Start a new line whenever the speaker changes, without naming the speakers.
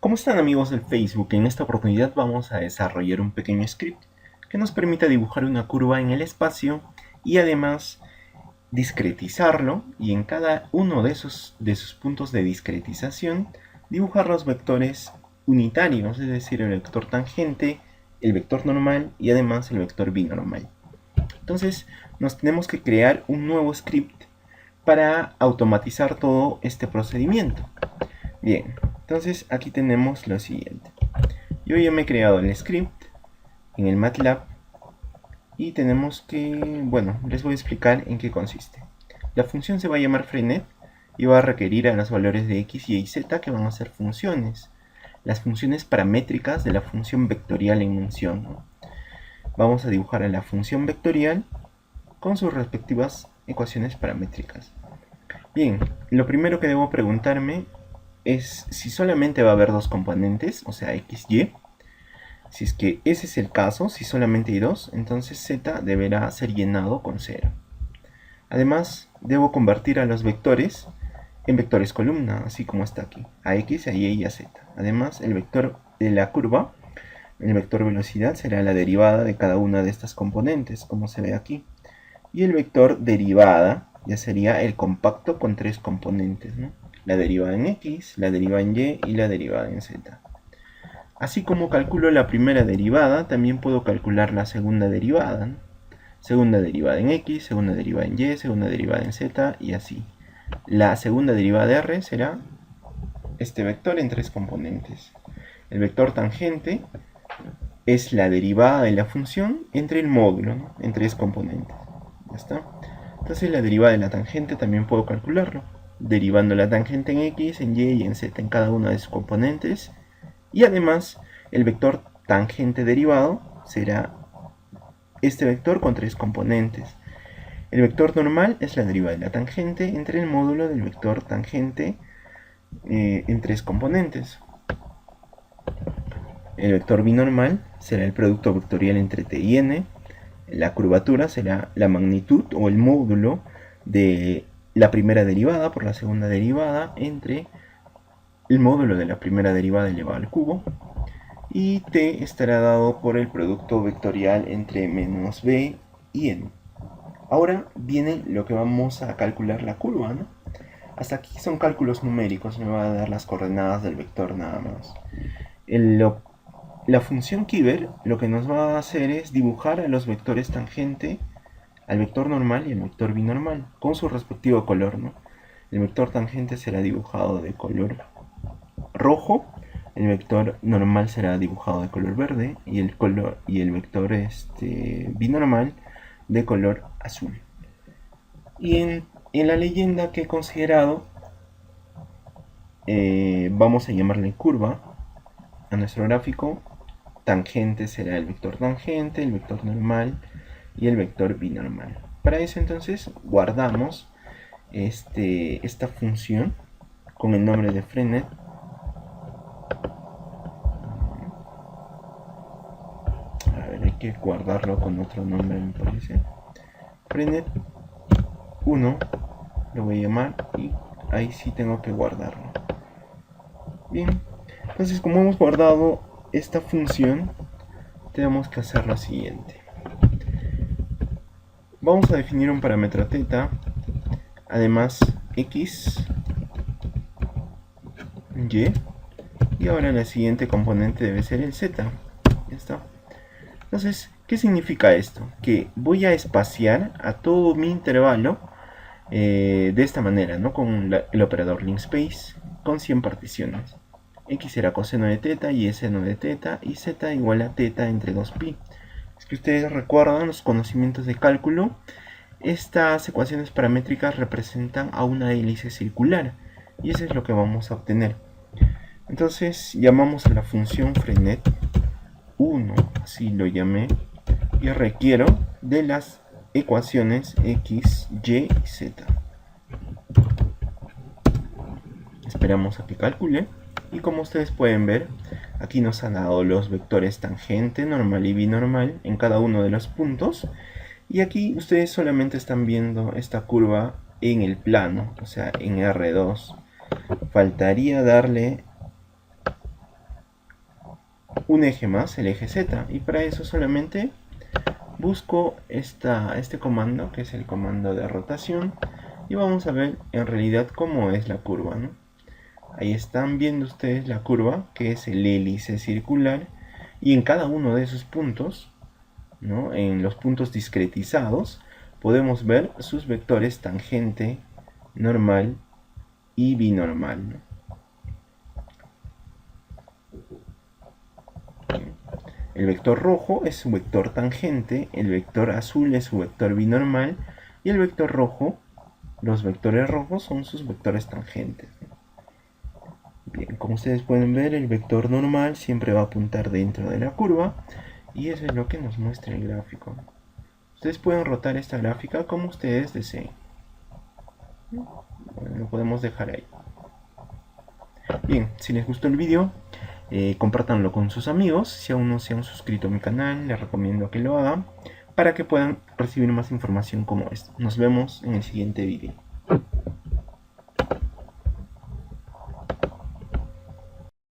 ¿Cómo están amigos del Facebook? En esta oportunidad vamos a desarrollar un pequeño script que nos permita dibujar una curva en el espacio y además discretizarlo y en cada uno de sus puntos de discretización dibujar los vectores unitarios, es decir, el vector tangente, el vector normal y además el vector binormal. Entonces nos tenemos que crear un nuevo script para automatizar todo este procedimiento. Bien, entonces aquí tenemos lo siguiente. Yo ya me he creado el script en el MATLAB y tenemos que, bueno, les voy a explicar en qué consiste. La función se va a llamar frenet y va a requerir a los valores de x, y z que van a ser funciones. Las funciones paramétricas de la función vectorial en mención, ¿no? Vamos a dibujar a la función vectorial con sus respectivas ecuaciones paramétricas. Bien, lo primero que debo preguntarme es si solamente va a haber dos componentes, o sea, x, y. Si es que ese es el caso, si solamente hay dos, entonces z deberá ser llenado con 0. Además, debo convertir a los vectores en vectores columna, así como está aquí, a x, a y y a z. Además, el vector de la curva, el vector velocidad, será la derivada de cada una de estas componentes, como se ve aquí. Y el vector derivada ya sería el compacto con tres componentes, ¿no? La derivada en x, la derivada en y y la derivada en z. Así como calculo la primera derivada, también puedo calcular la segunda derivada, ¿no? Segunda derivada en x, segunda derivada en y, segunda derivada en z y así. La segunda derivada de r será este vector en tres componentes. El vector tangente es la derivada de la función entre el módulo, ¿no? En tres componentes. Ya está. Entonces la derivada de la tangente también puedo calcularlo, derivando la tangente en x, en y y en z en cada una de sus componentes. Y además el vector tangente derivado será este vector con tres componentes. El vector normal es la derivada de la tangente entre el módulo del vector tangente en tres componentes. El vector binormal será el producto vectorial entre t y n. La curvatura será la magnitud o el módulo de la primera derivada por la segunda derivada entre el módulo de la primera derivada elevado al cubo. Y t estará dado por el producto vectorial entre menos b y n. Ahora viene lo que vamos a calcular la curva, ¿no? Hasta aquí son cálculos numéricos, me va a dar las coordenadas del vector nada más. La función Kyber lo que nos va a hacer es dibujar a los vectores tangente, al vector normal y al vector binormal, con su respectivo color, ¿no? El vector tangente será dibujado de color rojo, el vector normal será dibujado de color verde y el vector binormal de color azul. Y en la leyenda que he considerado, vamos a llamarle curva a nuestro gráfico. Tangente será el vector tangente, el vector normal y el vector binormal. Para eso entonces guardamos esta función con el nombre de frenet. A ver, hay que guardarlo con otro nombre, me parece. Frenet 1 lo voy a llamar y ahí sí tengo que guardarlo. Bien, entonces como hemos guardado esta función, tenemos que hacer lo siguiente. Vamos a definir un parámetro θ, además x, y ahora la siguiente componente debe ser el z. Ya está. Entonces, ¿qué significa esto? Que voy a espaciar a todo mi intervalo de esta manera, ¿no? Con el operador linspace con 100 particiones. X será coseno de θ, y seno de θ, y z igual a θ entre 2pi. Es que ustedes recuerdan los conocimientos de cálculo. Estas ecuaciones paramétricas representan a una hélice circular, y eso es lo que vamos a obtener. Entonces llamamos a la función frenet 1, así lo llamé, y requiero de las ecuaciones x, y y z. Esperamos a que calcule, y como ustedes pueden ver, aquí nos han dado los vectores tangente, normal y binormal en cada uno de los puntos, y aquí ustedes solamente están viendo esta curva en el plano, o sea en R2. Faltaría darle un eje más, el eje Z, y para eso solamente busco este comando, que es el comando de rotación, y vamos a ver en realidad cómo es la curva, ¿no? Ahí están viendo ustedes la curva, que es el hélice circular, y en cada uno de esos puntos, ¿no? En los puntos discretizados, podemos ver sus vectores tangente, normal y binormal, ¿no? El vector rojo es su vector tangente, el vector azul es su vector binormal, y el vector rojo, los vectores rojos son sus vectores tangentes. Bien, como ustedes pueden ver, el vector normal siempre va a apuntar dentro de la curva, y eso es lo que nos muestra el gráfico. Ustedes pueden rotar esta gráfica como ustedes deseen. Bueno, lo podemos dejar ahí. Bien, si les gustó el vídeo, compártanlo con sus amigos. Si aún no se han suscrito a mi canal, les recomiendo que lo hagan para que puedan recibir más información como esta. Nos vemos en el siguiente vídeo.